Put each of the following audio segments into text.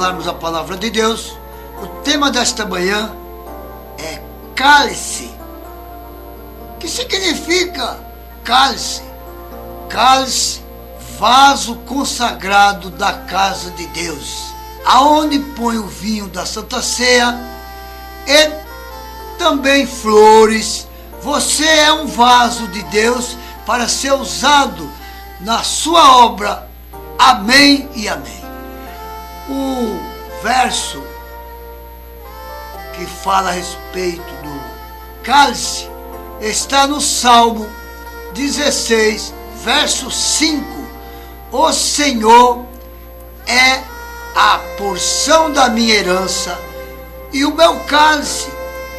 falarmos a palavra de Deus, o tema desta manhã é cálice. O que significa cálice? Cálice, vaso consagrado da casa de Deus, aonde põe o vinho da Santa Ceia e também flores. Você é um vaso de Deus para ser usado na sua obra. Amém e amém. O verso que fala a respeito do cálice está no Salmo 16, verso 5. O Senhor é a porção da minha herança e o meu cálice,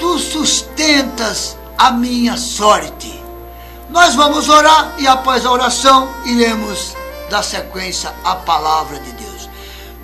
tu sustentas a minha sorte. Nós vamos orar e após a oração iremos dar sequência à palavra de Deus.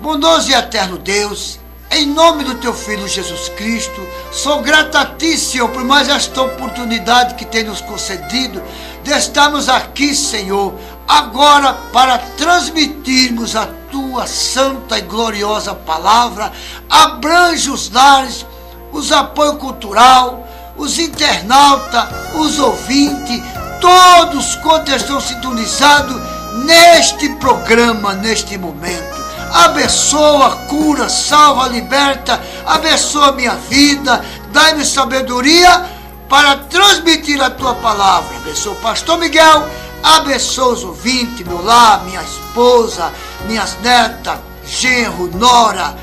Bondoso e eterno Deus, em nome do teu Filho Jesus Cristo, sou grato a ti, Senhor, por mais esta oportunidade que tem nos concedido de estarmos aqui, Senhor, agora para transmitirmos a tua santa e gloriosa palavra. Abrange os lares, os apoio cultural, os internautas, os ouvintes, todos quantos estão sintonizados neste programa, neste momento. Abençoa, cura, salva, liberta, abençoa minha vida, dai-me sabedoria para transmitir a tua palavra. Abençoa o pastor Miguel, abençoa os ouvintes, meu lar, minha esposa, minhas netas, genro, nora,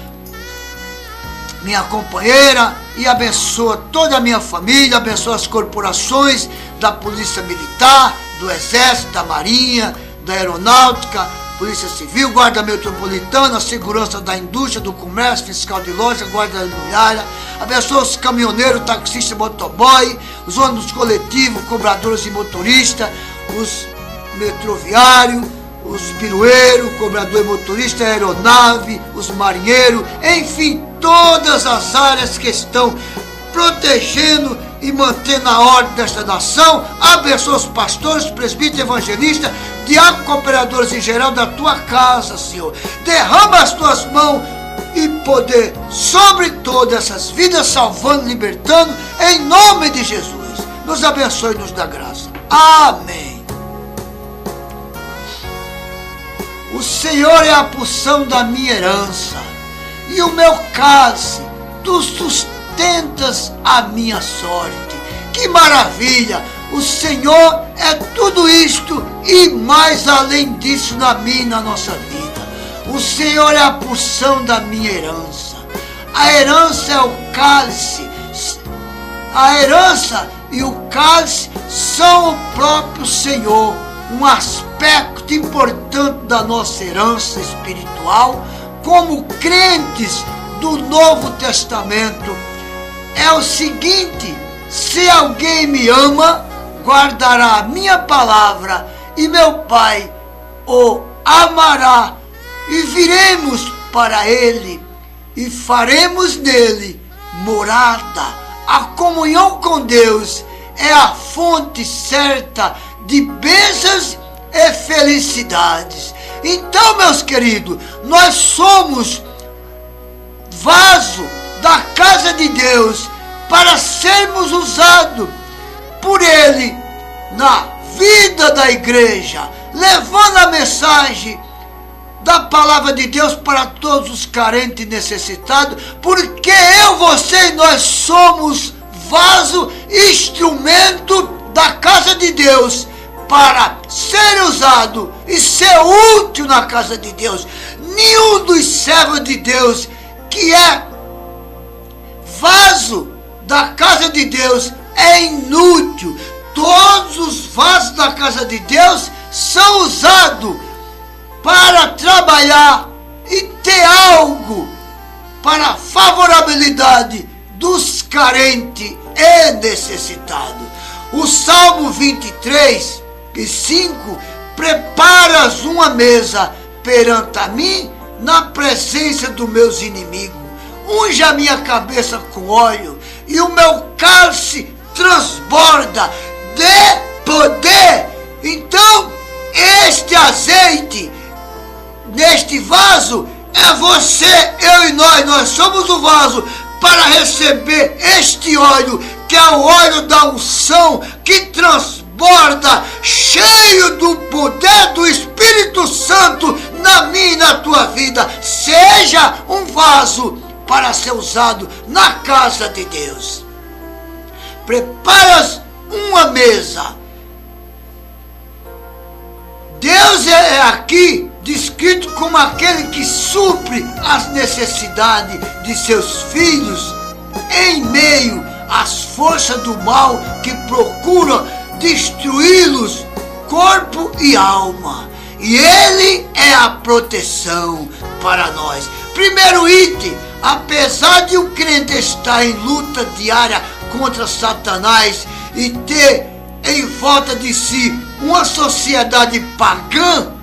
minha companheira, e abençoa toda a minha família, abençoa as corporações da Polícia Militar, do Exército, da Marinha, da Aeronáutica, Polícia Civil, Guarda Metropolitana, Segurança da Indústria, do Comércio, Fiscal de Loja, Guarda Imobiliária. Abençoa os caminhoneiros, taxistas, motoboy, os ônibus coletivos, cobradores e motoristas, os metroviários, os pirueiros, cobrador e motorista, aeronave, os marinheiros, enfim, todas as áreas que estão protegendo e mantendo a ordem desta nação. Abençoa os pastores, presbíteros, evangelistas, diáconos, cooperadores em geral da tua casa, Senhor. Derrama as tuas mãos e poder sobre todas essas vidas, salvando, libertando, em nome de Jesus. Nos abençoe e nos dá graça. Amém. O Senhor é a porção da minha herança e o meu cálice, tu sustentas a minha sorte. Que maravilha! O Senhor é tudo isto e mais além disso na minha e na nossa vida. O Senhor é a porção da minha herança. A herança é o cálice. A herança e o cálice são o próprio Senhor. Um aspecto importante da nossa herança espiritual como crentes do Novo Testamento é o seguinte: se alguém me ama, guardará a minha palavra, e meu Pai o amará, e viremos para ele, e faremos nele morada. A comunhão com Deus é a fonte certa de bênçãos e felicidades. Então, meus queridos, nós somos vaso da casa de Deus para sermos usados por Ele na vida da igreja, levando a mensagem da palavra de Deus para todos os carentes e necessitados, porque eu, você e nós somos vaso, instrumento da casa de Deus para ser usado e ser útil na casa de Deus. Nenhum dos servos de Deus que é vaso da casa de Deus é inútil. Todos os vasos da casa de Deus são usados para trabalhar e ter algo para a favorabilidade dos carentes e necessitados. O Salmo 23, 5, preparas uma mesa perante a mim na presença dos meus inimigos. Unge a minha cabeça com óleo e o meu cálice transborda de poder. Então, este azeite neste vaso é você, eu e nós somos o vaso para receber este óleo, que é o óleo da unção, que transborda, cheio do poder do Espírito Santo na minha e na tua vida. Seja um vaso para ser usado na casa de Deus. Preparas uma mesa. Deus é aqui descrito como aquele que supre as necessidades de seus filhos em meio às forças do mal que procuram destruí-los, corpo e alma. E Ele é a proteção para nós. Primeiro item: apesar de o crente estar em luta diária contra Satanás e ter em volta de si uma sociedade pagã,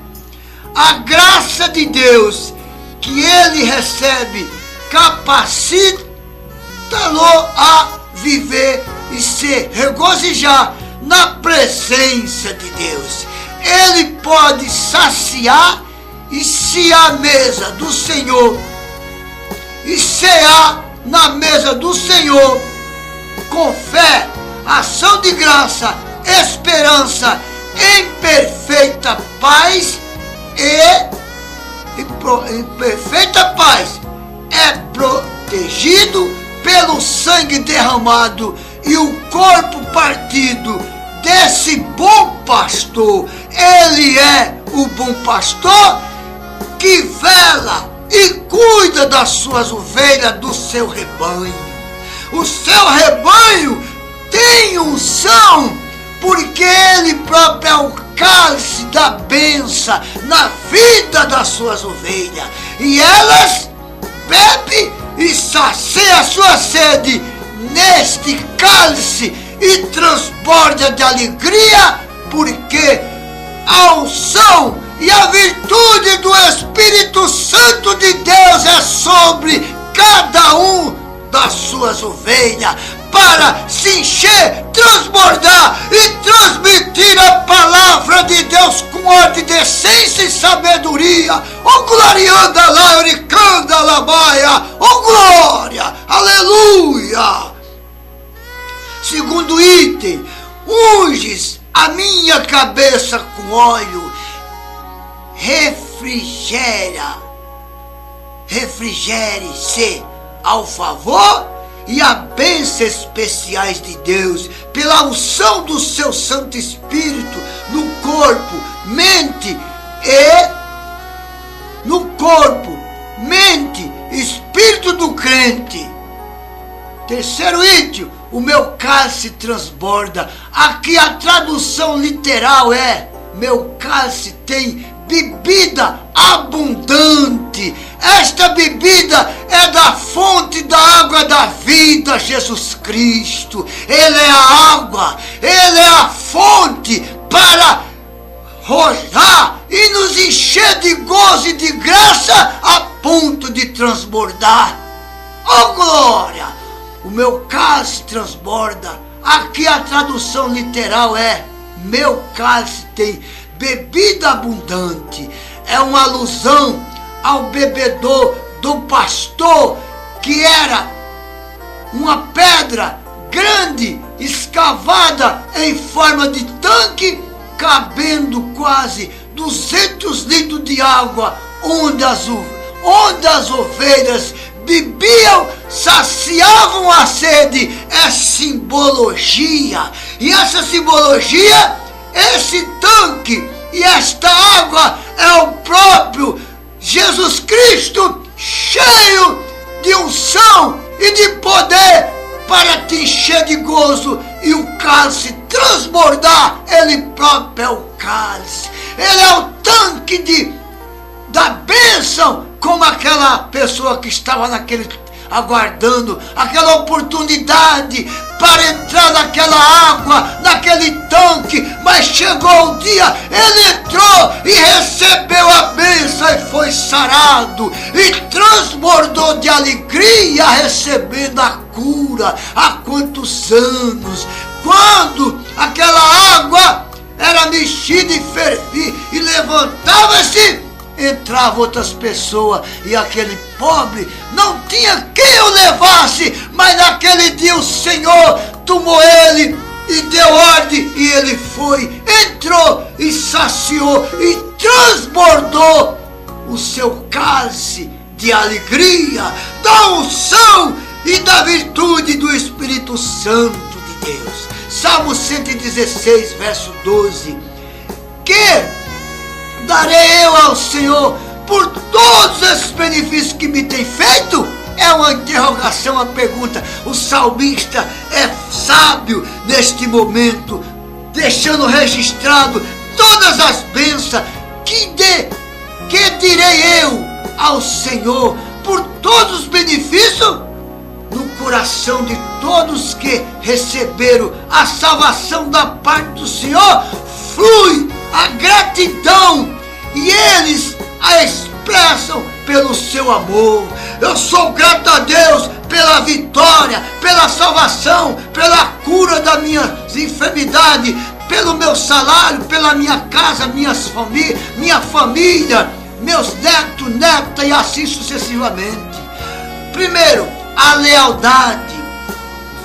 a graça de Deus que ele recebe capacita-lo a viver e se regozijar na presença de Deus. Ele pode saciar e se à mesa do Senhor e cear na mesa do Senhor com fé, ação de graça, esperança, em perfeita paz em perfeita paz, é protegido pelo sangue derramado e o corpo partido desse bom pastor. Ele é o bom pastor que vela e cuida das suas ovelhas, do seu rebanho. O seu rebanho tem unção, porque ele próprio é o cálice da bênção na vida das suas ovelhas, e elas bebem e saciam a sua sede neste cálice e transborda de alegria, porque a unção e a virtude do Espírito Santo de Deus é sobre cada um das suas ovelhas, para se encher, transbordar e transmitir a palavra de Deus com ordem, decência e sabedoria. Oh, glorianda lá, oricanda labaia. Oh, glória, aleluia. Segundo item: unges a minha cabeça com óleo, refrigere-se ao favor e a bênção especiais de Deus, pela unção do seu Santo Espírito no corpo, mente espírito do crente. Terceiro item: o meu cálice transborda. Aqui a tradução literal é: meu cálice tem bebida abundante. Esta bebida é da fonte da água da vida, Jesus Cristo. Ele é a água, Ele é a fonte para rojar e nos encher de gozo e de graça a ponto de transbordar. Oh, glória! O meu cálice transborda. Aqui a tradução literal é: meu cálice tem bebida abundante. É uma alusão ao bebedor do pastor, que era uma pedra grande escavada em forma de tanque, cabendo quase 200 litros de água, onde as ovelhas bebiam, saciavam a sede. É simbologia, e essa simbologia, esse tanque e esta água é o próprio Jesus Cristo, cheio de unção e de poder para te encher de gozo e o cálice transbordar. Ele próprio é o cálice, ele é o tanque da bênção, como aquela pessoa que estava aguardando aquela oportunidade para entrar naquela água, naquele tanque, mas chegou o dia, ele entrou e recebeu a bênção e foi sarado e transbordou de alegria, recebendo a cura. Há quantos anos, quando aquela água era mexida e fervia e levantava-se entravam outras pessoas, e aquele pobre não tinha quem o levasse, mas naquele dia o Senhor tomou ele e deu ordem, e ele foi, entrou e saciou e transbordou o seu cálice de alegria, da unção e da virtude do Espírito Santo de Deus. Salmo 116, verso 12. Que darei eu ao Senhor por todos esses benefícios que me tem feito? É uma interrogação, uma pergunta. O salmista é sábio neste momento, deixando registrado todas as bênçãos. Que direi eu ao Senhor por todos os benefícios? No coração de todos que receberam a salvação da parte do Senhor, flui a gratidão, e eles a expressam pelo seu amor. Eu sou grato a Deus pela vitória, pela salvação, pela cura das minhas enfermidades, pelo meu salário, pela minha casa, minha família, meus netos, netas e assim sucessivamente. Primeiro, a lealdade,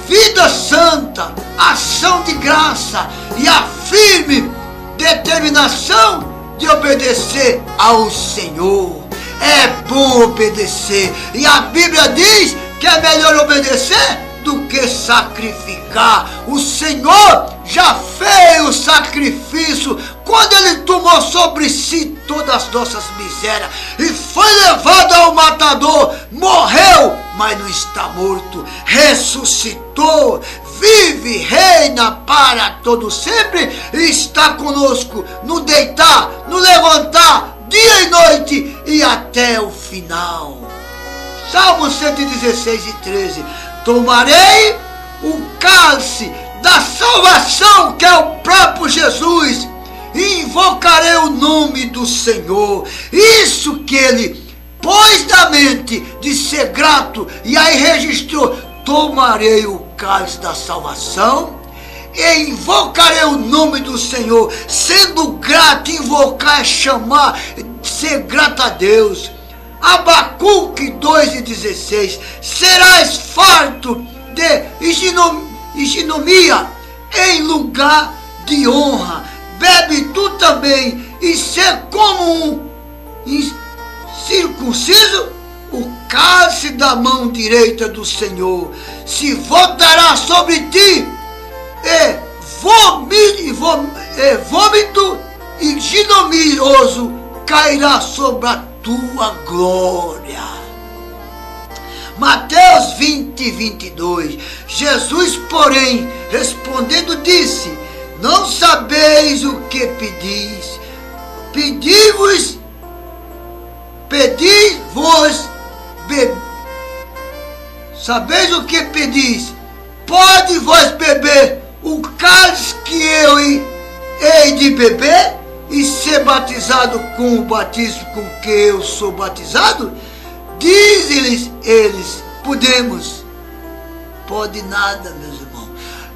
vida santa, ação de graça e a firme determinação de obedecer ao Senhor. É bom obedecer, e a Bíblia diz que é melhor obedecer do que sacrificar. O Senhor já fez o sacrifício quando Ele tomou sobre si todas as nossas misérias e foi levado ao matador, morreu, mas não está morto, ressuscitou, vive, reina para todo sempre e está conosco no deitar, no levantar, dia e noite e até o final. Salmo 116 e 13. Tomarei o cálice da salvação, que é o próprio Jesus, e invocarei o nome do Senhor. Isso que ele pôs na mente de ser grato, e aí registrou: tomarei o cálice da salvação e invocarei o nome do Senhor. Sendo grato, invocar é chamar, ser grato a Deus. Abacuque 2:16. Serás farto de ignomia em lugar de honra. Bebe tu também, e ser como um incircunciso, o cálice da mão direita do Senhor se voltará sobre ti, e vômito ignominioso cairá sobre a tua glória. Mateus 20:22. Jesus, porém, respondendo, disse: não sabeis o que pedis. Pedi-vos, sabeis o que pedis? Pode vós beber o cálice que eu hei de beber, e ser batizado com o batismo com que eu sou batizado? Diz-lhes eles: podemos. Pode nada, meus irmãos.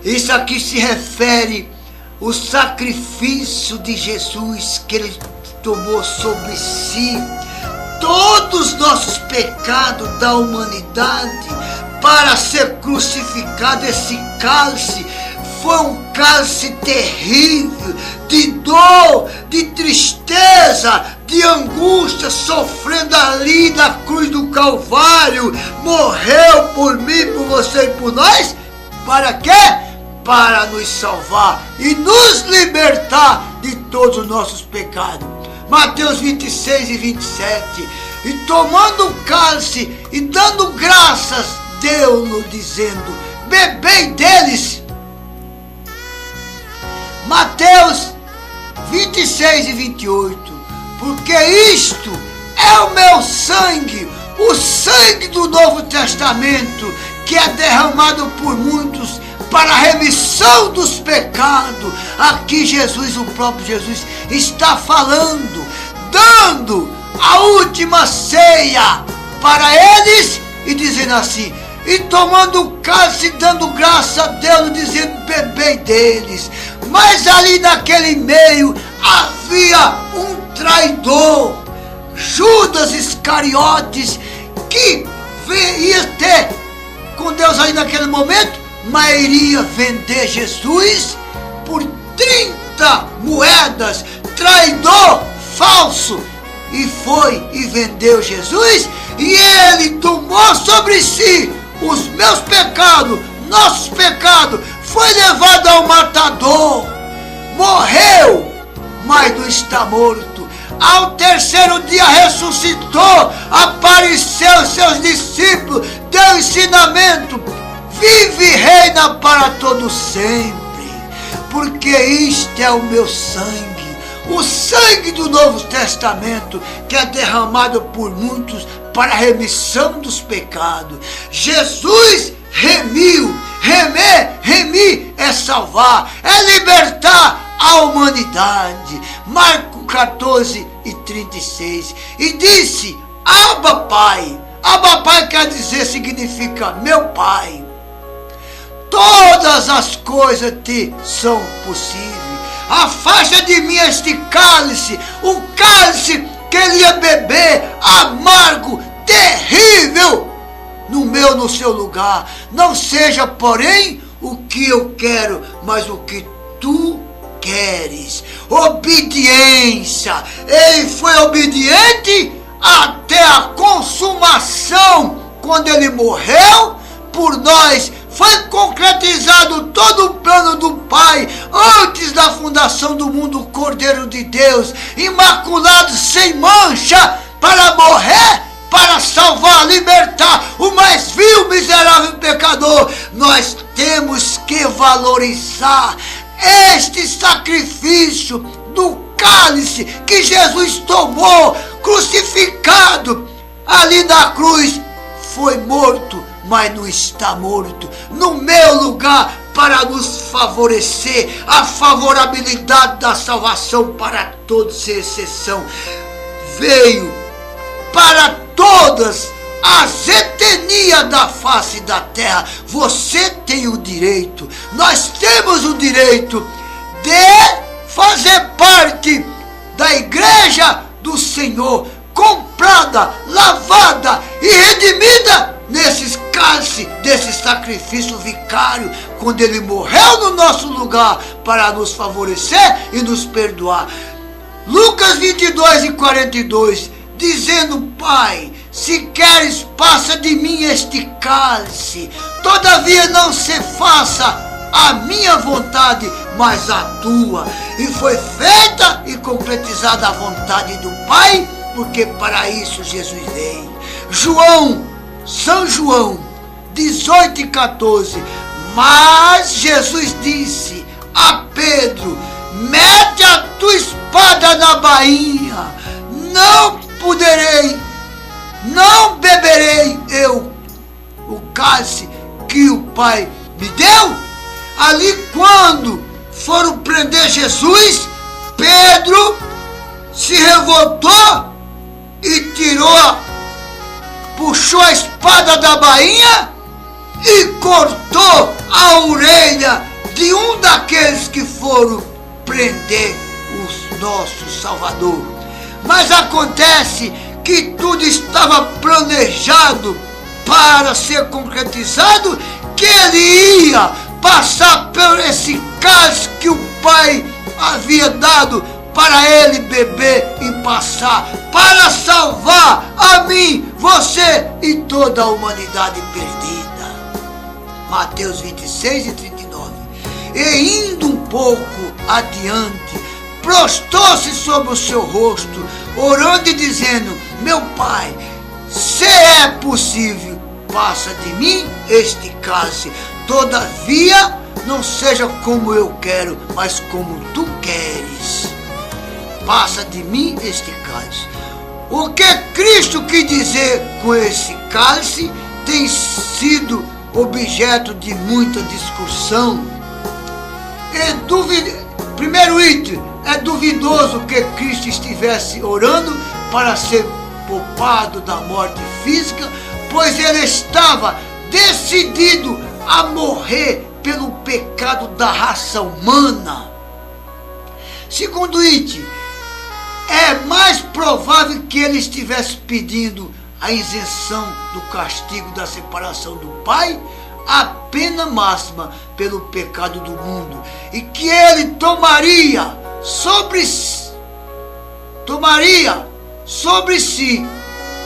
Isso aqui se refere ao sacrifício de Jesus, que ele tomou sobre si todos os nossos pecados da humanidade para ser crucificado. Esse cálice foi um cálice terrível, de dor, de tristeza, de angústia, sofrendo ali na cruz do Calvário. Morreu por mim, por você e por nós. Para quê? Para nos salvar e nos libertar de todos os nossos pecados. Mateus 26:27. E tomando o cálice e dando graças, deu-no, dizendo: bebei deles. Mateus 26:28. Porque isto é o meu sangue, o sangue do Novo Testamento, que é derramado por muitos para a remissão dos pecados. Aqui Jesus, o próprio Jesus, está falando, dando a última ceia para eles e dizendo assim: e tomando o cálice, dando graça a Deus, dizendo: bebei deles. Mas ali naquele meio havia um traidor, Judas Iscariotes, que ia ter com Deus aí naquele momento, mas iria vender Jesus por 30 moedas, traidor falso, e foi e vendeu Jesus, e ele tomou sobre si os meus pecados, nossos pecados, foi levado ao matador, morreu, mas não está morto. Ao terceiro dia ressuscitou, apareceu aos seus discípulos, deu ensinamento, vive e reina para todo sempre, porque isto é o meu sangue, o sangue do Novo Testamento, que é derramado por muitos para a remissão dos pecados. Jesus remiu, remir é salvar, é libertar a humanidade. Marcos 14:36, e disse: Abba Pai. Abba Pai quer dizer, significa meu Pai. Todas as coisas te são possíveis. Afasta de mim este cálice, o cálice que ele ia beber, amargo, terrível, no seu lugar. Não seja, porém, o que eu quero, mas o que tu queres. Obediência. Ele foi obediente até a consumação. Quando ele morreu por nós, foi concretizado todo o plano do Pai antes da fundação do mundo. O Cordeiro de Deus, imaculado, sem mancha, para morrer, para salvar, libertar o mais vil, miserável pecador. Nós temos que valorizar este sacrifício do cálice que Jesus tomou, crucificado ali na cruz, foi morto, mas não está morto, no meu lugar, para nos favorecer a favorabilidade da salvação para todos, sem exceção. Veio para todas as etnias da face da terra. Você tem o direito, nós temos o direito de fazer parte da igreja do Senhor, comprada, lavada e redimida nesses cálices, desse sacrifício vicário, quando ele morreu no nosso lugar para nos favorecer e nos perdoar. Lucas 22:42, dizendo: Pai, se queres, passa de mim este cálice, todavia não se faça a minha vontade, mas a tua. E foi feita e concretizada a vontade do Pai, porque para isso Jesus veio. São João 18:14, mas Jesus disse a Pedro: mete a tua espada na bainha, não poderei, não beberei eu o cálice que o Pai me deu. Ali, quando foram prender Jesus, Pedro se revoltou e puxou a espada da bainha e cortou a orelha de um daqueles que foram prender o nosso Salvador. Mas acontece que tudo estava planejado para ser concretizado, que ele ia passar por esse cálice que o Pai havia dado para ele beber e passar, para salvar a mim, você e toda a humanidade perdida. Mateus 26:39. E indo um pouco adiante, prostrou-se sobre o seu rosto, orando e dizendo: meu Pai, se é possível, passa de mim este cálice, todavia não seja como eu quero, mas como tu queres. Passa de mim este cálice. O que Cristo quis dizer com esse cálice tem sido objeto de muita discussão. Primeiro item, é duvidoso que Cristo estivesse orando para ser poupado da morte física, pois ele estava decidido a morrer pelo pecado da raça humana. Segundo item, é mais provável que ele estivesse pedindo a isenção do castigo da separação do Pai, a pena máxima pelo pecado do mundo, e que ele tomaria sobre si.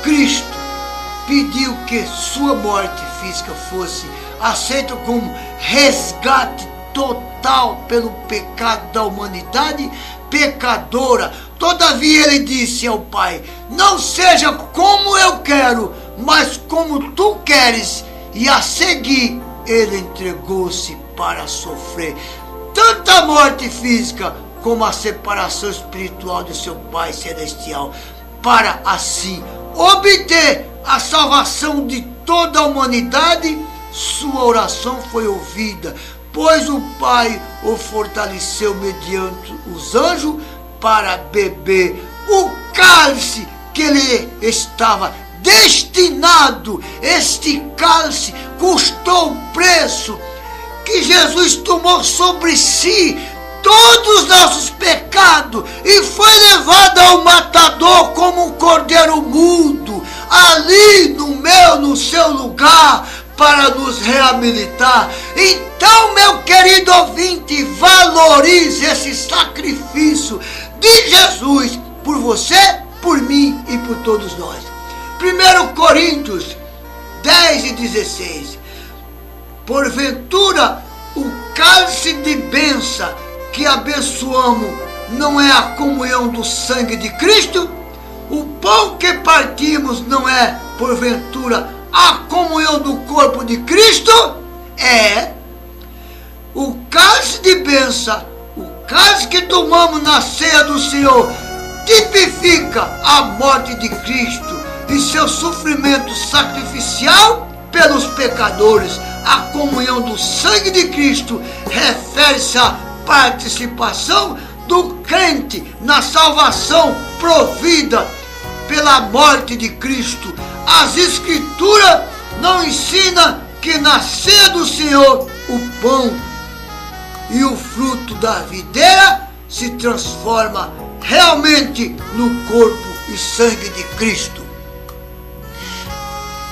Cristo pediu que sua morte física fosse aceita como resgate total pelo pecado da humanidade pecadora. Todavia ele disse ao Pai: não seja como eu quero, mas como tu queres. E a seguir ele entregou-se para sofrer tanto a morte física como a separação espiritual de seu Pai Celestial, para assim obter a salvação de toda a humanidade. Sua oração foi ouvida, pois o Pai o fortaleceu mediante os anjos para beber o cálice que lhe estava destinado. Este cálice custou o preço que Jesus tomou sobre si todos os nossos pecados e foi levado ao matador como um cordeiro mudo, ali no seu lugar, para nos reabilitar. Então, meu querido ouvinte, valorize esse sacrifício de Jesus por você, por mim e por todos nós. 1 Coríntios 10 e 16. Porventura, o cálice de bênção que abençoamos não é a comunhão do sangue de Cristo? O pão que partimos não é, porventura, a comunhão do corpo de Cristo? É. O cálice de bênção, o cálice que tomamos na ceia do Senhor, tipifica a morte de Cristo e seu sofrimento sacrificial pelos pecadores. A comunhão do sangue de Cristo refere-se à participação do crente na salvação provida pela morte de Cristo. As Escrituras não ensinam que na ceia do Senhor o pão e o fruto da videira se transforma realmente no corpo e sangue de Cristo.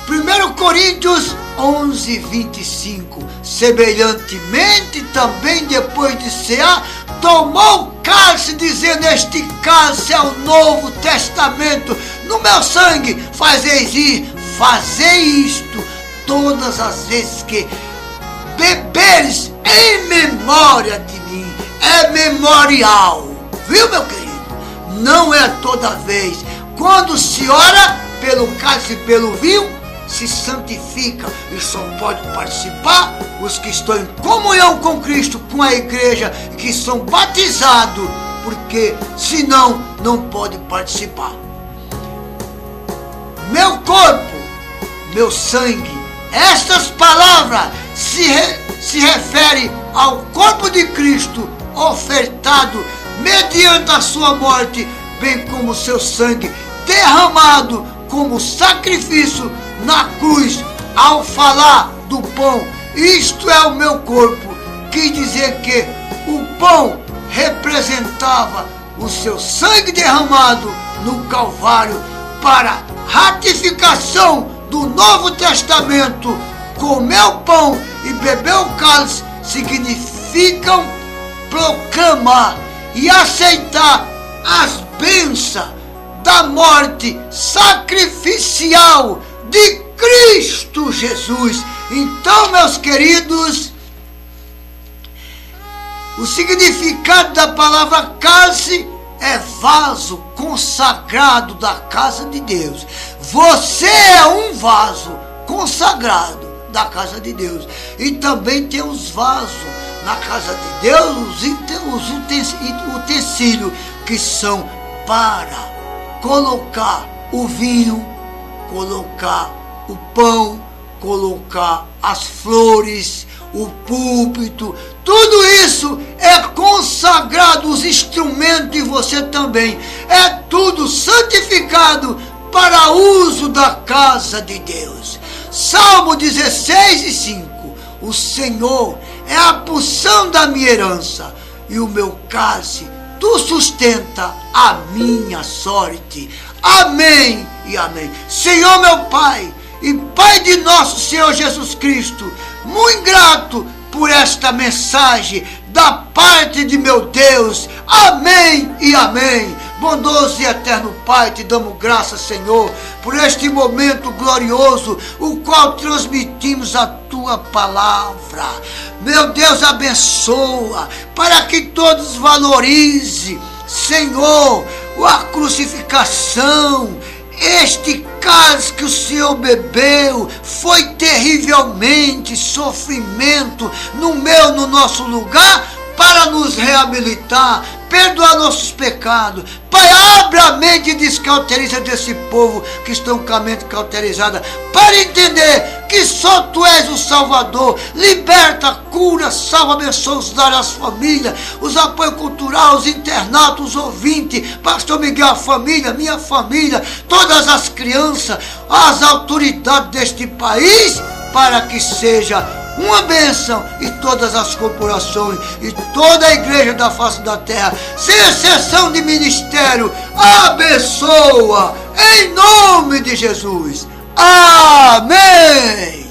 1 Coríntios 11, 25. Semelhantemente também, depois de cear, tomou o cálice, dizendo: este cálice é o Novo Testamento no meu sangue. Fazei isto todas as vezes que beberes em memória de mim. É memorial, viu, meu querido? Não é toda vez. Quando se ora pelo cálice e pelo vinho, se santifica, e só pode participar os que estão em comunhão com Cristo, com a igreja, que são batizados, porque senão não pode participar. Meu corpo, meu sangue, estas palavras se referem ao corpo de Cristo ofertado mediante a sua morte, bem como seu sangue derramado como sacrifício na cruz. Ao falar do pão, isto é o meu corpo, quis dizer que o pão representava o seu sangue derramado no Calvário para ratificação do Novo Testamento. Comer o pão e beber o cálice significam proclamar e aceitar as bênçãos da morte sacrificial de Cristo Jesus. Então, meus queridos, o significado da palavra cálice é vaso consagrado da casa de Deus. Você é um vaso consagrado da casa de Deus. E também tem os vasos na casa de Deus, os utensílios que são para colocar o vinho, colocar o pão, colocar as flores, o púlpito. Tudo isso é consagrado, os instrumentos, e você também. É tudo santificado para uso da casa de Deus. Salmo 16 e 5. O Senhor é a porção da minha herança, e o meu cálice tu sustenta a minha sorte. Amém e amém. Senhor meu Pai e Pai de nosso Senhor Jesus Cristo, muito grato por esta mensagem da parte de meu Deus. Amém e amém. Bondoso e eterno Pai, te damos graças, Senhor, por este momento glorioso, o qual transmitimos a tua palavra. Meu Deus, abençoa, para que todos valorizem, Senhor, a crucificação. Este cálice que o Senhor bebeu foi terrivelmente sofrimento no nosso lugar, para nos reabilitar, perdoar nossos pecados. Pai, abre a mente descauteriza desse povo que estão com a mente cauterizada, para entender que só Tu és o Salvador. Liberta, cura, salva, abençoa os lares, as famílias, os apoios culturais, os internatos, os ouvintes, Pastor Miguel, a família, minha família, todas as crianças, as autoridades deste país, para que seja uma bênção, e todas as corporações e toda a igreja da face da terra, sem exceção de ministério, abençoa em nome de Jesus. Amém.